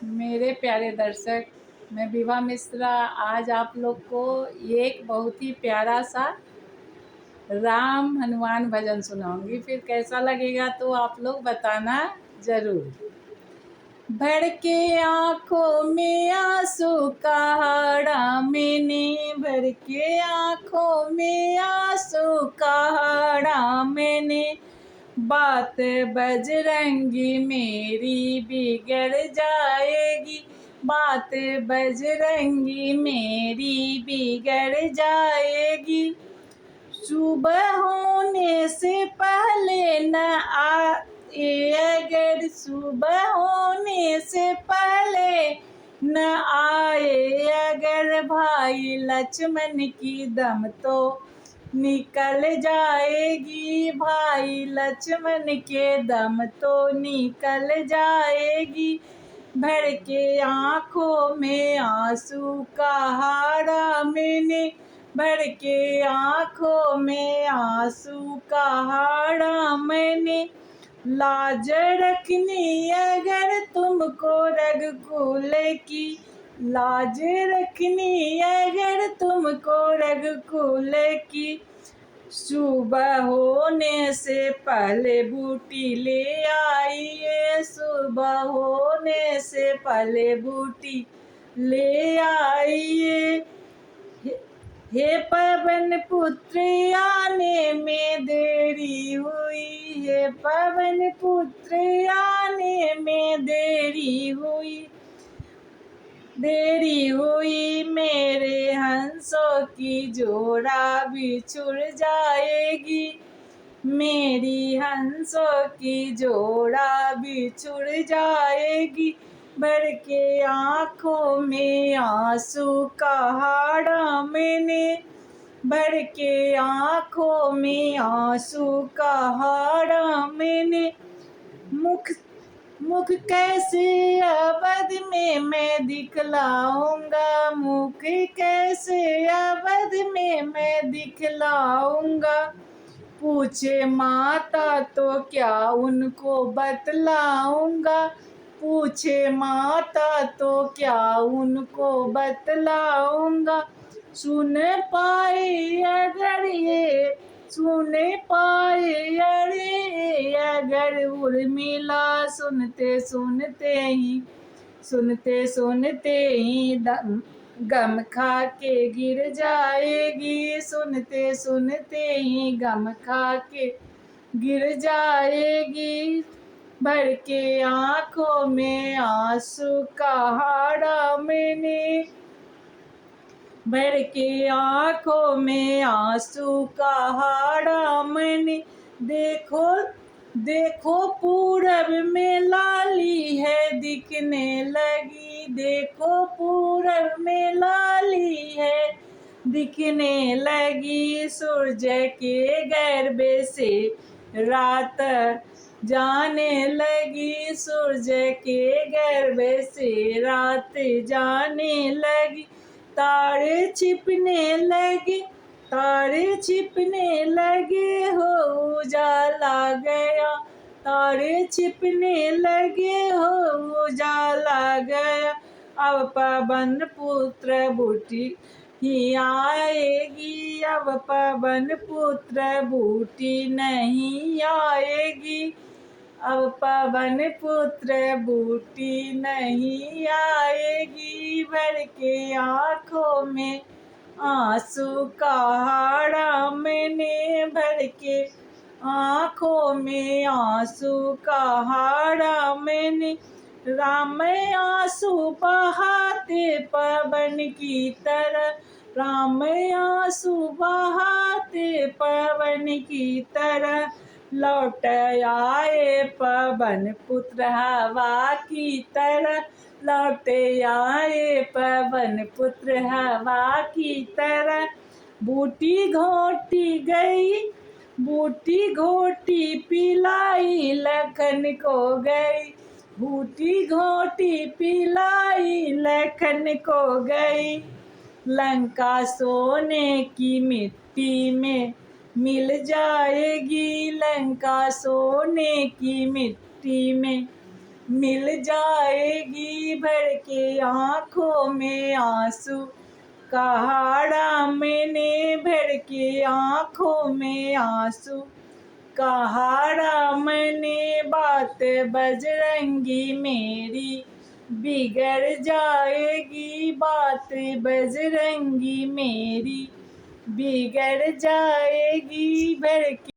मेरे प्यारे दर्शक, मैं विभा मिश्रा आज आप लोग को एक बहुत ही प्यारा सा राम हनुमान भजन सुनाऊंगी। फिर कैसा लगेगा तो आप लोग बताना ज़रूर। भर के आँखों में आंसू कहा मैंने, भर के आँखों में आंसू कहा मैंने, बात बजरंगी मेरी बिगड़ जाएगी, बात बजरंगी मेरी बिगड़ जाएगी। सुबह होने से पहले न आए अगर, सुबह होने से पहले न आए अगर, भाई लक्ष्मण की दम तो निकल जाएगी, भाई लक्ष्मण के दम तो निकल जाएगी। भर के आँखों में आंसू कहा मैंने, भर के आँखों में आंसू कहा मैंने, लाज रखनी अगर तुमको रघुकुल की, लाज रखनी अगर तुमको रघुकुल की, सुबह होने से पहले बूटी ले आइए, सुबह होने से पहले बूटी ले आइए। हे पवन पुत्र आने में देरी हुई, हे पवन पुत्र आने में देरी हुई, देरी हुई मेरे हंसों की जोड़ा बिछुड़ जाएगी, मेरी हंसों की जोड़ा बिछुड़ जाएगी। भर के आँखों में आंसू कहा मैंने, भर के आँखों में आंसू कहा मैंने, मुख मुख कैसे अवध में मैं दिखलाऊंगा, मुख कैसे अवध में मैं दिखलाऊंगा। पूछे माता तो क्या उनको बतलाऊंगा, पूछे माता तो क्या उनको बतलाऊंगा। सुन पाए अगर ये, सुन पाए अरे अगर उर्मिला, सुनते सुनते ही, सुनते सुनते ही गम खा के गिर जाएगी, सुनते सुनते ही गम खा के गिर जाएगी। भर के आँखों में आंसू कहा मैंने, भर के आँखों में आंसू कहा मैंने। देखो देखो पूरब में लाली है दिखने लगी, देखो पूरब में लाली है दिखने लगी, सूरज के गर्भ से रात जाने लगी, सूरज के गर्भ से रात जाने लगी। तारे छिपने लगे, तारे छिपने लगे हो उजाला गया, तारे छिपने लगे हो उजाला गया। अब पवन पुत्र बूटी ही आएगी, अब पवन पुत्र बूटी नहीं आएगी, अब पवन पुत्र बूटी नहीं आएगी। भर के आँखों में आंसू कहा मैंने, भर के आँखों में आंसू कहा मैंने। राम आंसू बहाते पवन की तरह, राम आंसू बहाते पवन की तरह, लौट आए पवन पुत्र हवा की तरह, लौट आए पवन पुत्र हवा की तरह। बूटी घोटी गई, बूटी घोटी पिलाई लखन को गई, बूटी घोटी पिलाई लखन को गई। लंका सोने की मिट्टी में मिल जाएगी, लंका सोने की मिट्टी में मिल जाएगी भर के आँखों में आंसू। कहा राम ने भर के आँखों में आंसू। कहा राम ने बात बजरंगी मेरी, बिगड़ जाएगी बात बजरंगी मेरी, बिगड़ जाएगी भर के